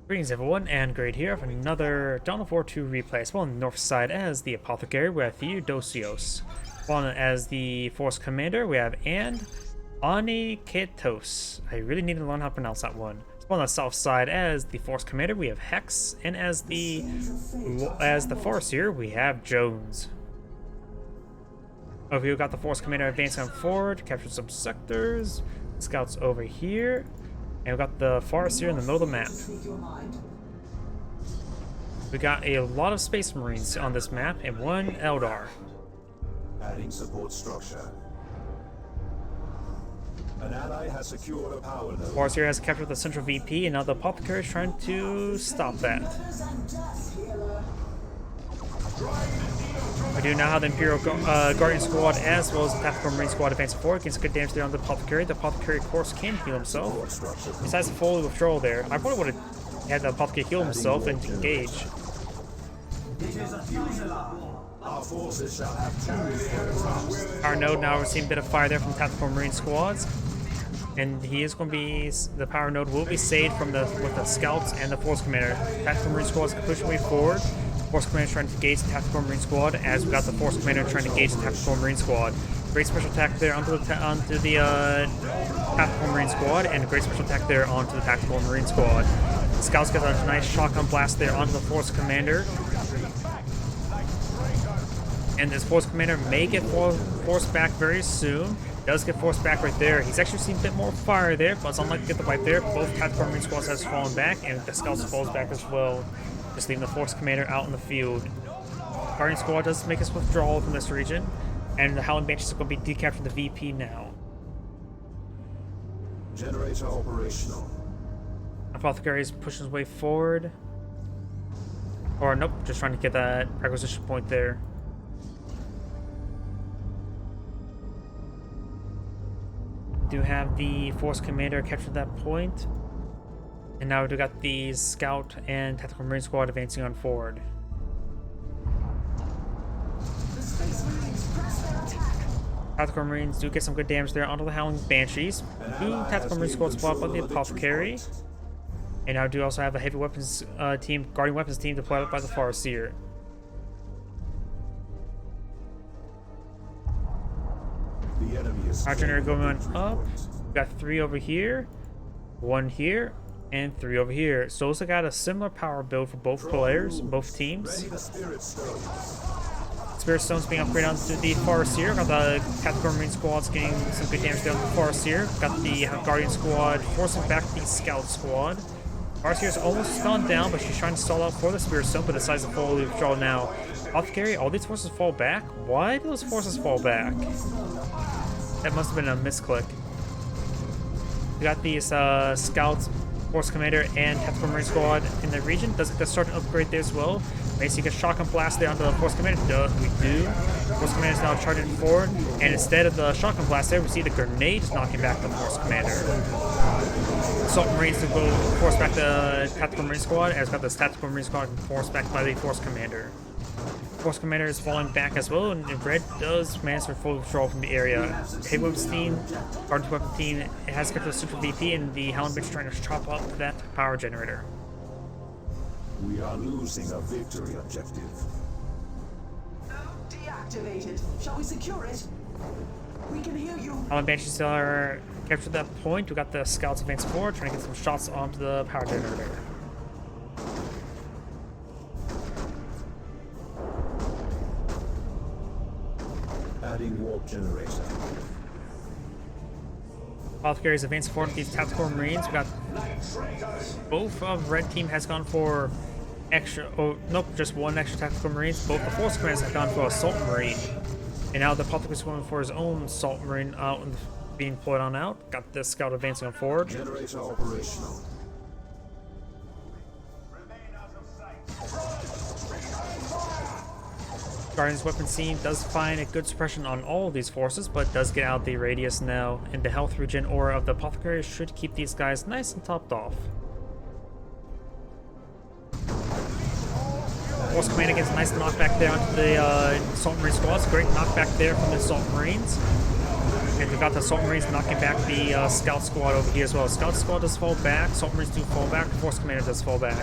Greetings everyone, and Great here for another Dawn of War 2 replay. Well, on the north side as the Apothecary, we have Theodosios. Well, as the Force Commander, we have Aniketos. I really need to learn how to pronounce that one. Well, on the south side as the Force Commander, we have Hex, and as the Farseer, we have Jones. Over here, we got the Force Commander advancing on forward, capture some sectors. Scouts over here. And we got the Farseer in the middle of the map. We got a lot of Space Marines on this map and one Eldar. Adding support structure. An ally has secured a power node. Farseer has captured the central VP, and now the Apothecary is trying to stop that. We do now have the Imperial Guardian Squad as well as the Tactical Marine Squad advancing forward. Gets good damage there on the Apothecary. The Apothecary, of course, can heal himself. Besides the full withdrawal there, I probably would have had the Apothecary heal himself and engage. Our forces shall have Power node now receiving a bit of fire there from Tactical Marine Squads. And he is going to be, the power node will be saved from with the Scouts and the Force Commander. Tactical Marine Squads can push way forward. Force Commander trying to engage the Tactical Marine Squad, as we got the Force Commander trying to engage the Tactical Marine Squad. Great special attack there onto the Tactical Marine Squad, and a great special attack there onto the Tactical Marine Squad. The Scouts get a nice shotgun blast there onto the Force Commander. And this Force Commander may get forced back very soon. Does get forced back right there. He's actually seen a bit more fire there, but it's unlikely to get the wipe there. Both Tactical Marine Squads has fallen back, and the Scouts falls back as well. Just leaving the Force Commander out in the field. Guardian Squad does make his withdrawal from this region, and the Howling Banshees are going to be decapturing the VP now. generator operational. Apothecary is pushing his way forward. Or nope, just trying to get that acquisition point there. Do have the Force Commander capture that point. And now we got the Scout and Tactical Marine Squad advancing on forward. Tactical Marines do get some good damage there onto the Howling Banshees. Two Tactical Marine Squads spot by the Apothecary. And now do also have a heavy weapons team, Guardian Weapons team deployed by the Farseer. The enemy is Our generator going up. We got 3 over here, 1 here, and 3 over here. So also got a similar power build for both players, both teams. Spirit Stones being upgraded onto the Farseer. Got the Tactical Marine Squads getting some good damage down on the Farseer. Got the Guardian Squad forcing back the Scout Squad. Farseer's almost gone down, but she's trying to stall out for the Spirit Stone, but decides to fully withdraw now. Apothecary, all these forces fall back? Why do those forces fall back? That must have been a misclick. We got these Scouts, Force Commander, and Tactical Marine Squad in the region. Does get the start to upgrade there as well. Basically, get shotgun blast there onto the Force Commander. Duh, we do. Force Commander is now charging forward, and instead of the shotgun blast there, we see the grenades knocking back the Force Commander. Assault Marines to go force back the Tactical Marine Squad, as got this Tactical Marine Squad forced back by the Force Commander. Force Commander is falling back as well, and Red does manage to full withdrawal from the area. Heavy Weapons team, Guardian Weapons team, it has got the Central VP, and the Howling Banshees trying to chop up that power generator. We are losing a victory objective. Deactivated. Shall we secure it? We can hear you. Howling Banshees are captured that point. We got the Scouts advancing forward, trying to get some shots onto the power generator. Adding warp generator. Apothecary is advancing forward with these Tactical Marines. We got both of Red Team has gone for extra, oh nope, just 1 extra Tactical Marines. Both the Force Commanders have gone for Assault Marine. And now the Apothecary is going for his own Assault Marine out and being deployed on out. Got the Scout advancing on forward. Generator operational. Guardian's Weapon Scene does find a good suppression on all of these forces, but does get out the radius now, and the health regen aura of the Apothecary should keep these guys nice and topped off. Force Commander gets a nice knockback there onto the Assault Marine Squads. Great knockback there from the Assault Marines. And we got the Assault Marines knocking back the Scout Squad over here as well. Scout Squad does fall back, Assault Marines do fall back, Force Commander does fall back.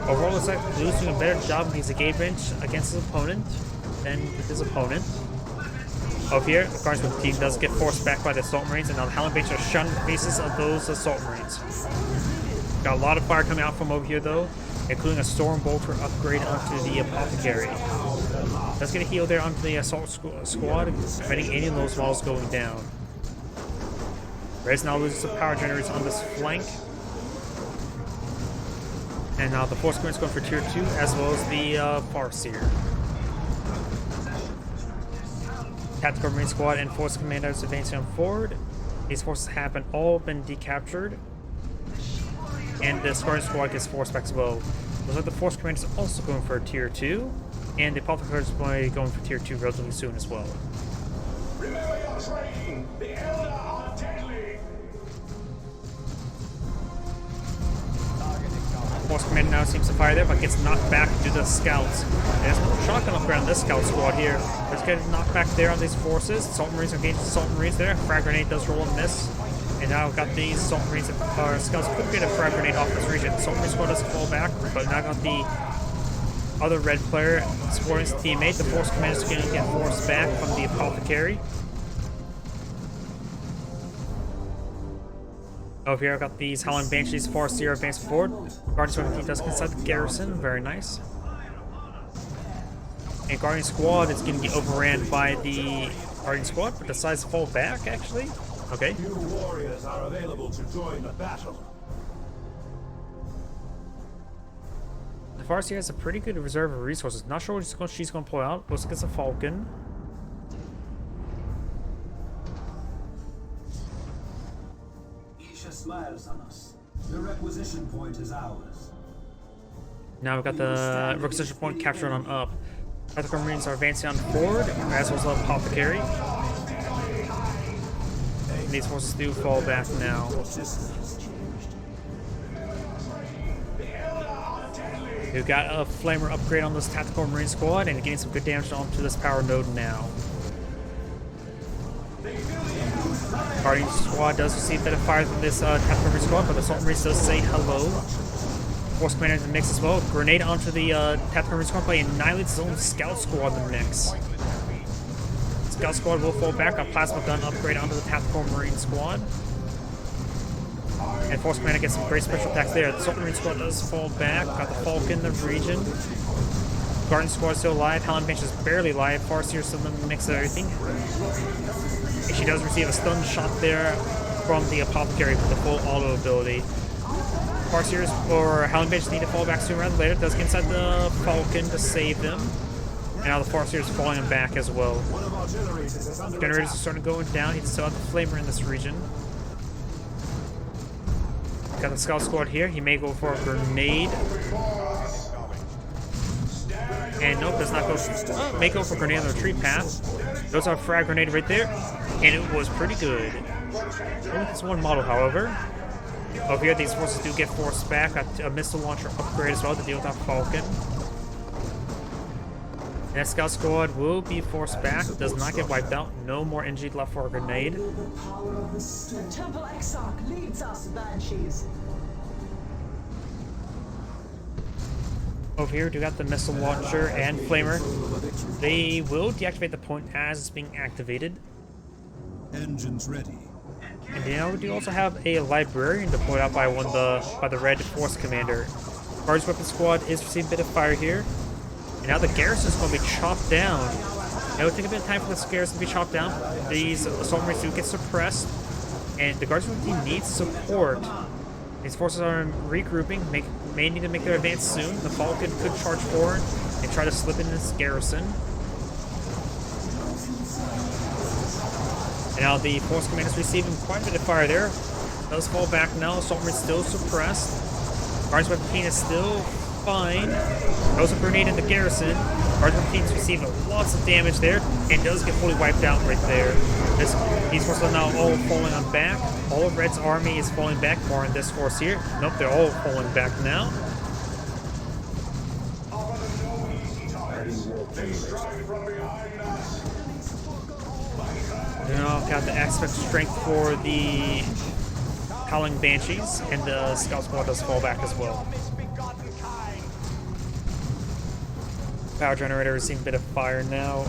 Overall, it looks like Blue's doing a better job of his engagement against his opponent than with his opponent. Over here, the Guardians team does get forced back by the Assault Marines, and now the Howling Banshee are shunning the faces of those Assault Marines. Got a lot of fire coming out from over here though, including a Storm Bolter upgrade onto the Apothecary. Does get a heal there onto the Assault Squad, preventing any of those models going down. Reds now loses the power generators on this flank. And now the Force Commander is going for tier 2, as well as the Farseer. Tactical Marine Squad and Force Commanders advancing on forward. These forces have all been decaptured. And the Squadron Squad gets forced back as well. Looks like the Force Commander is also going for tier 2. And the Apothecary is going for tier 2 relatively soon as well. Remember your training. The Elder are deadly. Force Commander now seems to fire there, but gets knocked back to the Scouts. There's no shotgun upgrade on this Scout Squad here. Let's get knocked back there on these forces. Assault Marines engage the Assault Marines there. Frag Grenade does roll and miss. And now we've got these Assault Marines that Scouts could get a Frag Grenade off this region. Assault Marine Squad does fall back, but now got the other red player supporting his teammate. The Force Commander is going to get forced back from the Apothecary. Over here, I've got these Howling Banshees, Farseer advancing forward. Guardian team does inside the garrison, very nice. And Guardian Squad is going to get overran by the Guardian Squad, but decides to fall back, actually. Okay. New warriors are available to join the battle. The Farseer has a pretty good reserve of resources. Not sure what she's going to pull out. Looks like it's a Falcon. Isha smiles on us. The requisition point is ours. Now we've got the requisition point captured on up. Tactical Marines are advancing on forward, as well as the Apothecary. And these forces do fall back now. We've got a Flamer upgrade on this Tactical Marine Squad, and getting some good damage onto this power node now. Guardian Squad does receive a bit of fire from this Tactical Marine Squad, but the Assault Marines does say hello. Force Commander in the mix as well. Grenade onto the Tactical Marine Squad, but annihilates his own Scout Squad in the mix. Scout Squad will fall back. A Plasma Gun upgrade onto the Tactical Marine Squad. And Force Commander gets some great special attacks there. The Assault Marine Squad does fall back. Got the Falcon in the region. Guardian Squad is still alive. Howling Banshee is barely alive. Farseer is still in the mix of everything. And she does receive a stun shot there from the Apothecary with the full auto ability. Farseers or Howling Banshee need to fall back sooner rather than later. Does get inside the Falcon to save him. And now the Farseer is falling him back as well. Generators are starting going down. He's still have the Flamer in this region. Got the Scout Squad here. He may go for a grenade. And nope, does not go. May go for grenade on the retreat path. Goes off frag grenade right there. And it was pretty good. Only this one model, however. Over here, these forces do get forced back. Got a missile launcher upgrade as well to deal with that Falcon. And that Scout Squad will be forced back. Does not get wiped out. No more energy left for a grenade. The Temple Exarch leads us, Banshees. Over here, we got the missile launcher and flamer. They will deactivate the point as it's being activated. Engines ready. And now we do also have a librarian deployed out by the red force commander. Guardian Weapon Squad is receiving a bit of fire here. And now the garrison is going to be chopped down. It will take a bit of time for this garrison to be chopped down. These Assault Marines do get suppressed. And the Guardian team needs support. These forces are regrouping, may need to make their advance soon. The Falcon could charge forward and try to slip in this garrison. And now the Force Commander is receiving quite a bit of fire there. Does fall back now. Assault Marine still suppressed. Guardian Weapon Team is still fine. Throws a grenade in the garrison. Guardian Weapon Team is receiving lots of damage there and does get fully wiped out right there. These forces are now all falling on back. All of Red's army is falling back. More in this force here. Nope, they're all falling back now. You know, got the aspect strength for the Howling Banshees, and the Scout Squad does fall back as well. Power generator is seeing a bit of fire now.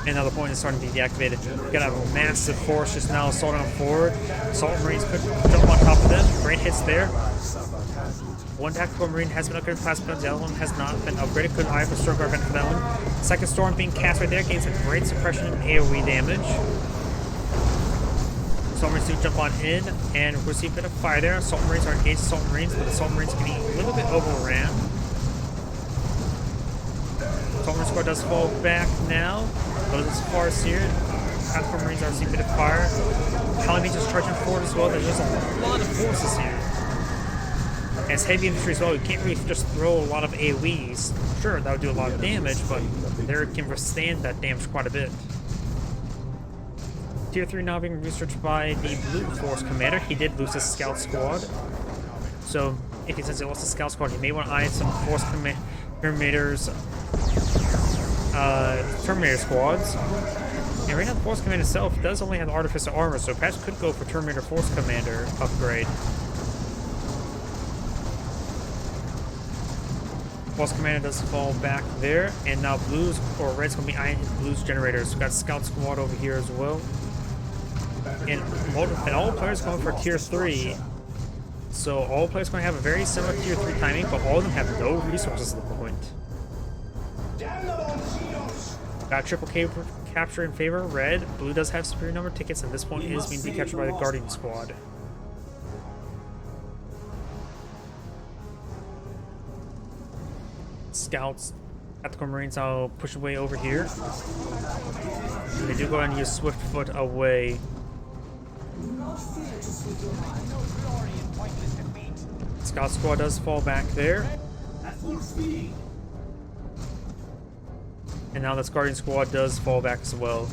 And now the point is starting to be deactivated. We're gonna have a massive force just now assaulting on forward. Assault Marines could jump on top of them. Great hits there. One tactical Marine has been upgraded class, but the other one has not been upgraded. Good eye for Storm Guard for that one. Second Storm being cast right there gains a great suppression and AoE damage. Assault Marines do jump on in and receive a bit of fire there. Assault Marines are engaged Assault Marines, but the Assault Marines getting a little bit overran. Assault Marine squad does fall back now. Goes as far as here. Tactical Marines are receiving a bit of fire. Howling just charging forward as well. There's just a lot of forces here. And it's heavy infantry as well. You can't really just throw a lot of AoEs. Sure, that would do a lot of damage, but they can withstand that damage quite a bit. Tier 3 now being researched by the Blue Force Commander. He did lose his Scout Squad. So, since he lost his Scout Squad, he may want to eye some Force Terminators, Terminator squads. And right now the Force Commander itself does only have Artificer armor, so perhaps could go for Terminator Force Commander upgrade. Force Commander does fall back there, and now Blues or Red's gonna be eyeing Blues generators. We've got Scout Squad over here as well. And all players going for Tier 3. So all players going to have a very similar Tier 3 timing, but all of them have no resources at the point. Got triple capture in favor of Red. Blue does have superior number of tickets, and this point is being decaptured by the Guardian Squad. Scouts, Tactical Marines, I'll push away over here. They do go ahead and use Swiftfoot away. Scout Squad does fall back there. And now this Guardian Squad does fall back as well.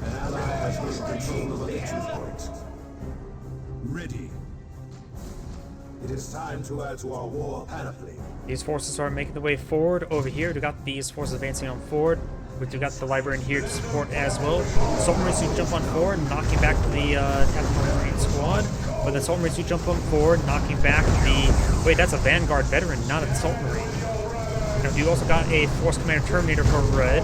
An ally has gained control of a victory point. Ready. It is time to add to our war panoply. These forces are making their way forward over here. We got these forces advancing on forward. We do got the librarian here to support as well. Assault Marines do jump on forward, knocking back the Tactical Marine squad. But the Assault Marines do jump on forward, knocking back the... Wait, that's a Vanguard veteran, not an Assault Marine. And we also got a Force Commander Terminator for Red.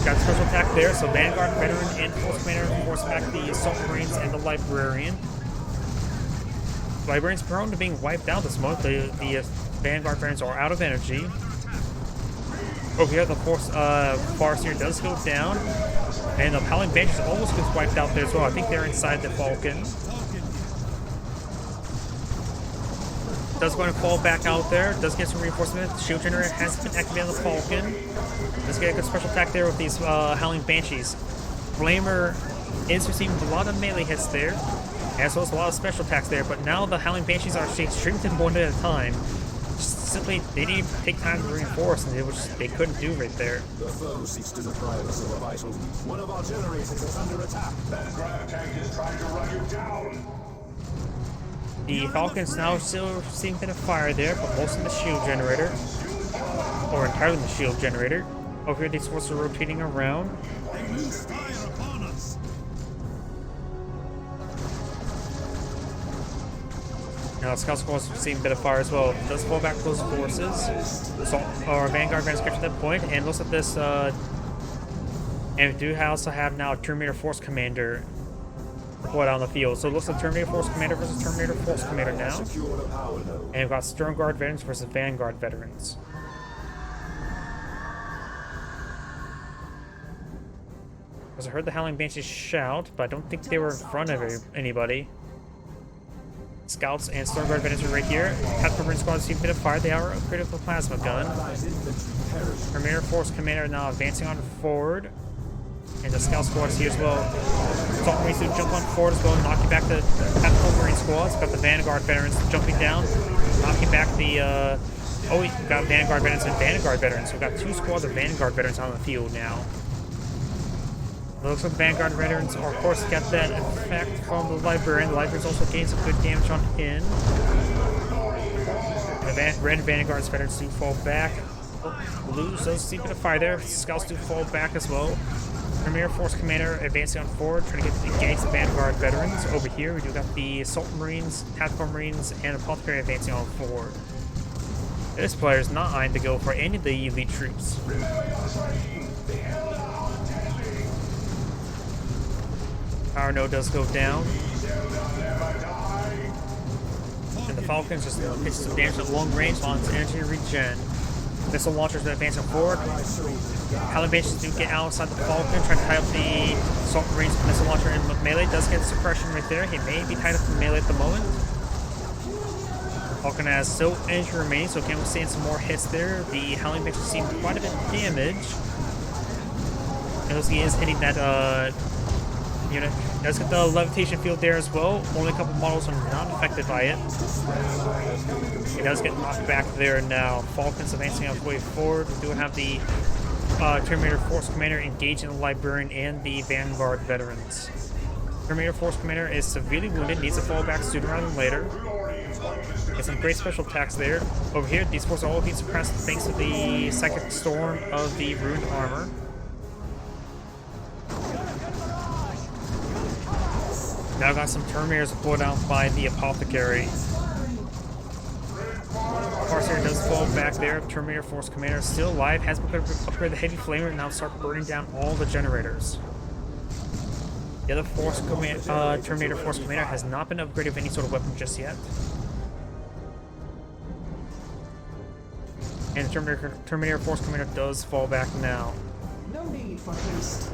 Got a special attack there, so Vanguard veteran and Force Commander force back the Assault Marines and the Librarian. Librarian's prone to being wiped out this month. The Vanguard veterans are out of energy. Over here, the Force Farseer does go down. And the Howling Banshees almost gets wiped out there as well. I think they're inside the Falcon. Does go and fall back out there. Does get some reinforcement. The shield generator has been activated on the Falcon. Does get a good special attack there with these Howling Banshees. Flamer is receiving a lot of melee hits there, as well as a lot of special attacks there. But now the Howling Banshees are strengthened one at a time. Simply, they need to take time to reinforce, which they couldn't do right there. The foe seeks to deprive us of a vital. One of our generators is under attack. That grab tank is trying to run you down. The Falcon's now still seeing a bit of fire there, but most of the shield generator, or entirely the shield generator. Over here, these forces are rotating around. Now, Scout Squad is seeing a bit of fire as well. It does fall back close forces. So our Vanguard Van's get to that point, and looks at this. And we do also have now a Terminator Force Commander deployed on the field. So it looks like Terminator Force Commander versus Terminator Force Commander now. And we've got Stern Guard veterans versus Vanguard veterans. Because I heard the Howling Banshees shout, but I don't think they were in front of anybody. Scouts and Storm Guard veterans are right here. Tactical Marine squad see a bit of fire. They are upgraded with a plasma gun. Terminator Force Commander now advancing on forward. And the Scout squad is here as well. Assault Marines do jump on forward as well, knocking back the Tactical Marine squads. Got the Vanguard veterans jumping down, knocking back the... oh, we got Vanguard veterans and Vanguard veterans. So we've got two squads of Vanguard veterans on the field now. Looks like Vanguard veterans are, of course, get that effect from the Librarian. The Librarian's also gained some good damage on in. And the Red Vanguard's veterans do fall back. Oh, Blues does see a bit of fire there. Scouts do fall back as well. Premier Force Commander advancing on forward, trying to get to engage the Vanguard veterans. Over here, we do got the Assault Marines, Tactical Marines, and Apothecary advancing on forward. This player is not eyeing to go for any of the elite troops. Power node does go down. And the Falcons just hits some damage at long range on its energy regen. Missile launchers are advancing forward. Calibrations do get outside the Falcon, trying to tie up the Assault Marines missile launcher in melee. Does get suppression right there. He may be tied up in melee at the moment. Falcon has still energy remaining, so can we see some more hits there? The Howling Mix has seen quite a bit of damage. He is hitting that unit. Does get the levitation field there as well. Only a couple models are not affected by it. It does get knocked back there now. Falcons advancing halfway forward. We do have the Terminator Force Commander engaging the Librarian and the Vanguard veterans. Terminator Force Commander is severely wounded, needs to fall back sooner rather than later. Get some great special attacks there. Over here, these forces are all being suppressed thanks to the Psychic Storm of the Ruined Armor. Now got some Terminators pulled out by the Apothecary. Farseer does fall back there. Terminator Force Commander is still alive, has been upgraded the Heavy Flamer and now start burning down all the generators. The other Terminator Force Commander has not been upgraded with any sort of weapon just yet. And the Terminator Force Commander does fall back now. No need for haste.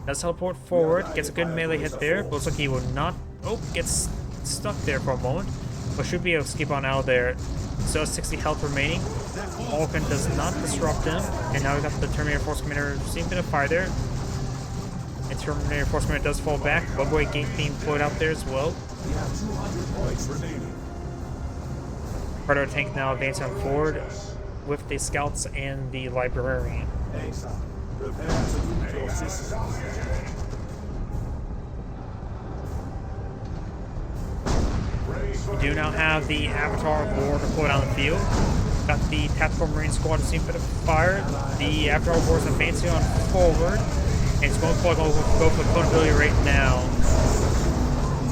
Does teleport forward, gets a good melee hit there. Looks like he will not. Oh, gets stuck there for a moment, but should be able to skip on out there. So 60 health remaining. Falcon does not disrupt him, and now we got the Terminator Force Commander seeing a bit of fire there. And Terminator Force Commander does fall back. Bugway Gate being put out there as well. Predator tank now advancing on forward with the scouts and the Librarian. We do now have the Avatar of War deployed on the field. Got the Tactical Marine Squad seeing a bit of fire. The Avatar of War is advancing on forward. And it's going to go for accountability right now.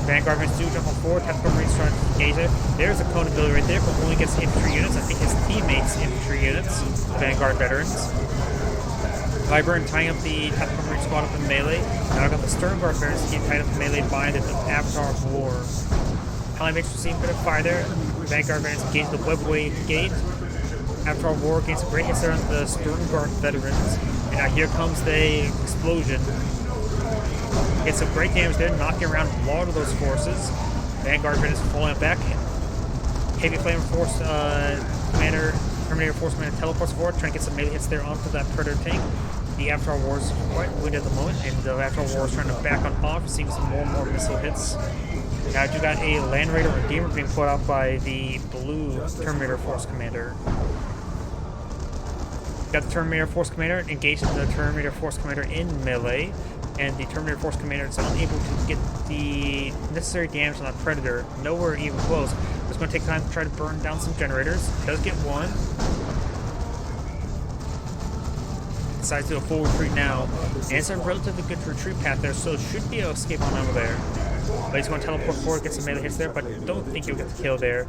Vanguard Marines do jump on forward. Tactical Marines trying to engage it. There's accountability right there, but only against infantry units. I think his teammates' infantry units, the Vanguard veterans. Librarian tying up the Tactical Marine Squad up in melee. Now I've got the Stern Guard veterans getting tied up in melee by the Avatar of War. Howling Mix receiving a bit of fire there. Vanguard veterans engage the Webway Gate. Avatar of War gains some great hits there on the Stern Guard veterans. And now here comes the explosion. Gets some great damage there, knocking around a lot of those forces. Vanguard veterans falling back. Heavy Flame Force Commander, Terminator Force Commander teleports forward, trying to get some melee hits there onto that Predator tank. The Avatar War is quite wounded at the moment, and the Avatar War is trying to back on off, receiving some more and more missile hits. Now you got a Land Raider Redeemer being put out by the blue Terminator Force Commander. Got the Terminator Force Commander engaging the Terminator Force Commander in melee, and the Terminator Force Commander is unable to get the necessary damage on that Predator, nowhere even close. It's going to take time to try to burn down some generators. Does get one. Decides to do a full retreat now. And it's a relatively good retreat path there, so should be able to escape on over there. But he's going to teleport forward, get some melee hits there, but I don't think he'll get the kill there.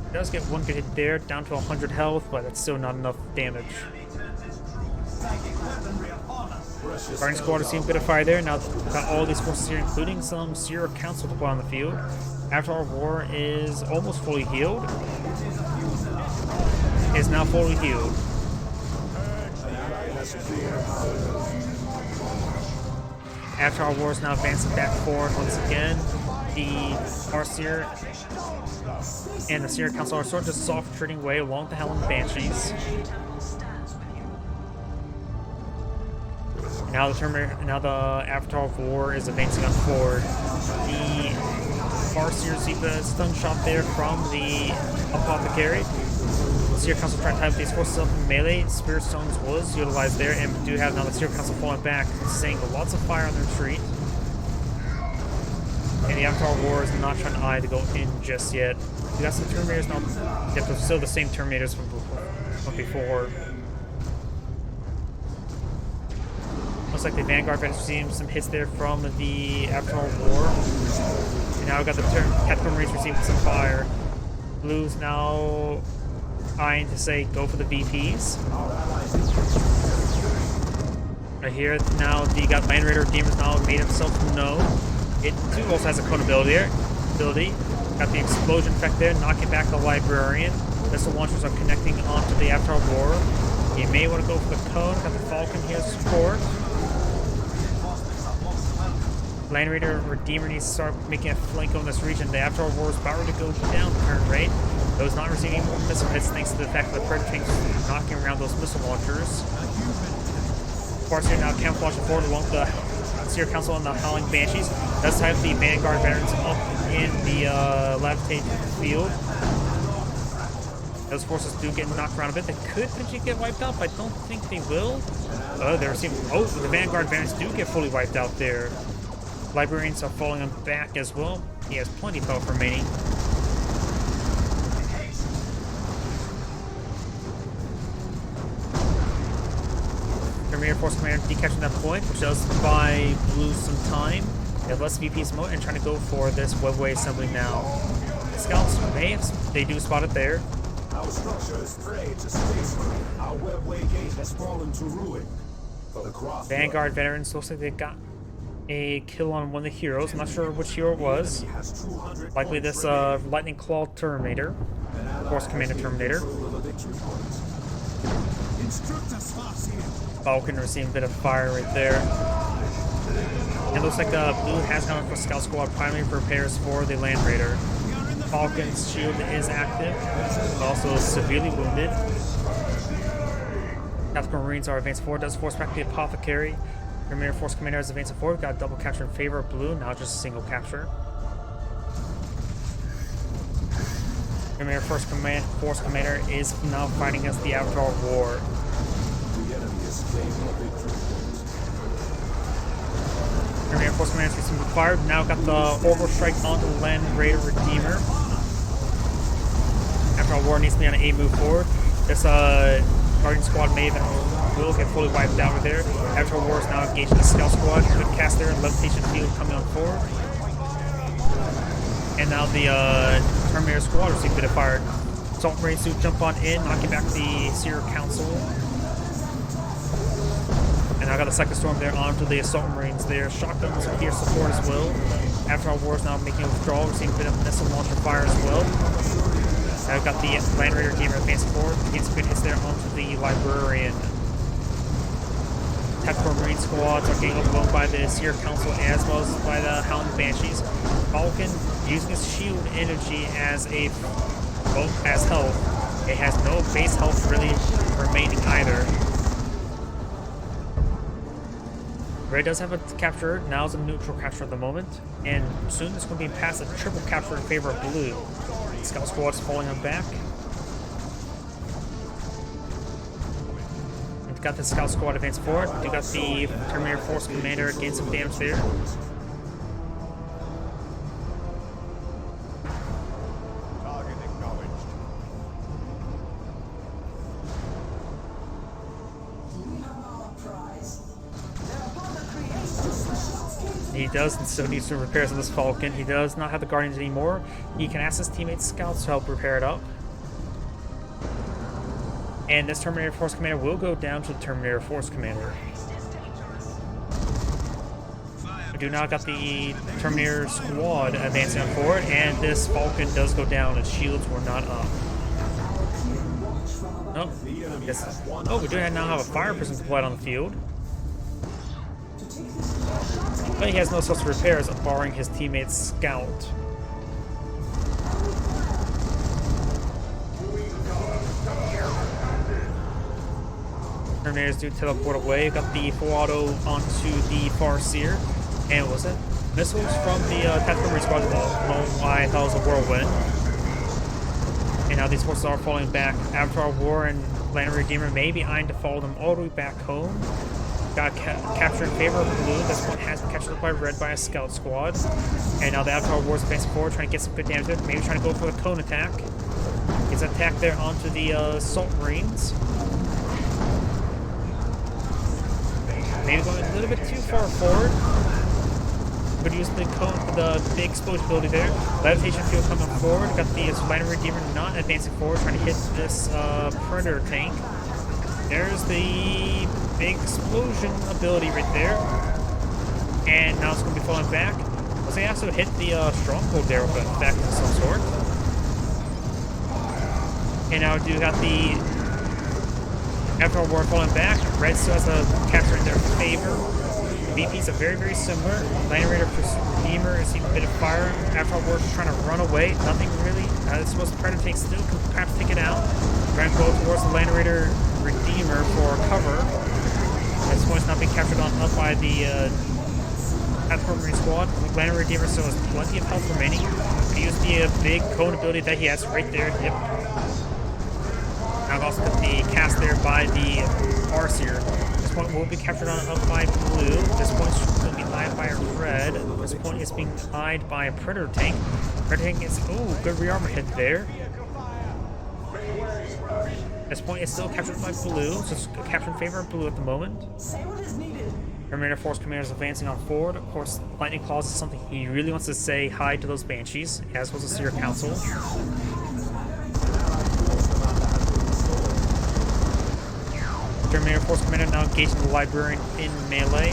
He does get one good hit there, down to 100 health, but that's still not enough damage. Guardian Squad is seeing a bit of fire there. Now got all these forces here, including some Sierra Council deployed on the field. Avatar War is almost fully healed. Is now fully healed. Avatar War is now advancing back forward once again. The Farseer and the Sierra Council are sort of just soft treading way along the Howling Banshees. Now the Avatar of War is advancing on forward. The Farseer received a stun shot there from the Apothecary. Seer Council trying to tie up these forces up in melee. Spirit Stones was utilized there, and we do have now the Seer Council falling back, saying lots of fire on their retreat. And the Avatar War is not trying to eye to go in just yet. We got some Terminators now. They're still the same Terminators from before. Looks like the Vanguard Veterans received some hits there from the Avatar War. And now we got the Capricorn Marines receiving some fire. Blue's now eyeing to say go for the VPs. Right here now the got Land Raider Demons now made himself known. It too also has a cone ability. Got the explosion effect there, knocking back the Librarian. Missile launchers are connecting onto the Avatar War. You may want to go for the cone. Got the Falcon here to support. Land Raider Redeemer needs to start making a flank on this region. The Avatar War is about ready to go down turn rate. Those not receiving missile hits thanks to the fact that the Predator tanks knocking around those missile launchers. Farseer now camouflaging forward along the Seer Council and the Howling Banshees. Does have the Vanguard Veterans up in the levitated field. Those forces do get knocked around a bit. They could potentially get wiped out, but I don't think they will. They're receiving. Oh, the Vanguard Veterans do get fully wiped out there. Librarians are falling him back as well. He has plenty of health remaining. Premier Force Commander decapturing that point, which does buy Blue some time. They have less VPs mode and trying to go for this webway assembly now. Scouts they do spot it there. Our structure is prey to space. Our webway gate has fallen to ruin. For the cross Vanguard Veterans looks like they got a kill on one of the heroes. I'm not sure which hero it was. Likely this Lightning Claw Terminator. Force Commander Terminator. Falcon receiving a bit of fire right there. It looks like Blue has gone for Scout Squad primary repairs for the Land Raider. Falcon's shield is active, also severely wounded. Tactical Marines are advancing forward, does force back the Apothecary. Premier Force Commander is advancing forward, got a double capture in favor of Blue, now just a single capture. Premier Force Commander is now fighting against the Avatar War. Premier Force Commander is being fired. Now got the Orbital Strike onto the Land Raider Redeemer. After War needs to be on an A move forward. This Guardian Squad Maven will get fully wiped out right there. After War is now engaging the Scout Squad. Good cast there, Levitation Field coming on forward. And now the Terminator Squad will see a bit of fire. Assault Marines do jump on in, knocking back the Seer Council. And I got a second storm there onto the Assault Marines there. Shotguns are here support as well. After War is now making a withdrawal. We're seeing a bit of missile launcher fire as well. I've got the Land Raider Gamer advancing forward. Getting some good hits there onto the Librarian. Tactical Marine squads are getting overwhelmed by the Seer Council as well as by the Howling Banshees. Falcon using his shield energy as as health. It has no base health really remaining either. Red does have a capture, now is a neutral capture at the moment, and soon it's going to be past a triple capture in favor of Blue. Scout Squad's falling on back. And got the Scout Squad advance forward. You got the Terminator Force Commander getting some damage there. Target acknowledged. He does still need some repairs on this Falcon. He does not have the Guardians anymore. He can ask his teammates Scouts to help repair it up. And this Terminator Force Commander will go down to the Terminator Force Commander. We do now got the Terminator Squad advancing on forward, and this Falcon does go down. Its shields were not up. Oh, we do now have a fire prison deployed on the field. But he has no source of repairs, barring his teammate's Scout. Terminators do teleport away. Got the full auto onto the Farseer. And was it? Missiles from the Tactical Marine Squad. I thought it was a whirlwind. And now these forces are falling back. Avatar War and Land Redeemer may be eyeing to follow them all the way back home. Got captured in favor of blue. This one has been captured by red by a scout squad. And now the Avatar War is advancing forward, trying to get some good damage there. Maybe trying to go for the cone attack. Gets an attack there onto the Salt Marines. Maybe going a little bit too far forward. But use the cone for the big explosion ability there. Levitation field coming forward. Got the Land Redeemer not advancing forward, trying to hit this Predator tank. There's the big explosion ability right there. And now it's going to be falling back. Let's say also hit the stronghold there with an effect of some sort. And now do got the Avatar War falling back. Red still has a capture in their favor. VPs are very, very similar. Land Redeemer is seeing a bit of fire. Avatar War is trying to run away. Nothing really. It's supposed to Predator tank still can perhaps take it out. Trying to go towards the Land Redeemer for cover. This one's not being captured on up by the Avatar Marine squad. Land Redeemer still has plenty of health remaining. He used the big cone ability that he has right there. Yep. Now I've also got the cast there by the Farseer. This point will be captured on up by blue. This point will be eyed by red. This point is being eyed by a Predator tank. Predator tank is, ooh, good rearmor hit there. This point is still captured by blue, so it's captured in favor of blue at the moment. Say what is needed. Terminator Force Commander is advancing on forward. Of course, Lightning Claws is something he really wants to say hi to those Banshees, as was the Seer Council. Terminator Force Commander now engaging the Librarian in melee.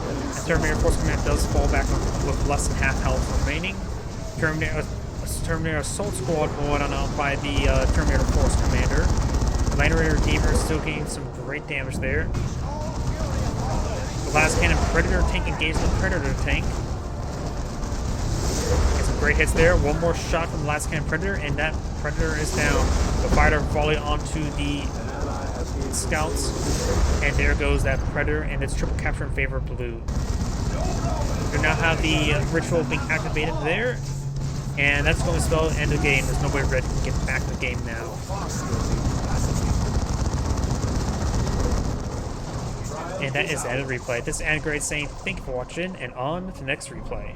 And Terminator Force Commander does fall back with less than half health remaining. Terminator Assault Squad going on out by the Terminator Force Commander. Land Redeemer is still getting some great damage there. The last cannon Predator tank engaged the Predator tank. Get some great hits there. One more shot from the last cannon Predator, and that Predator is down. The fighter volley onto the scouts, and there goes that Predator, and it's triple capture in favor of blue. We now have the ritual being activated there, and that's going to spell end of game. There's no way red can get back to the game now. And that is the end of the replay. This is Aniketos saying thank you for watching, and on to the next replay.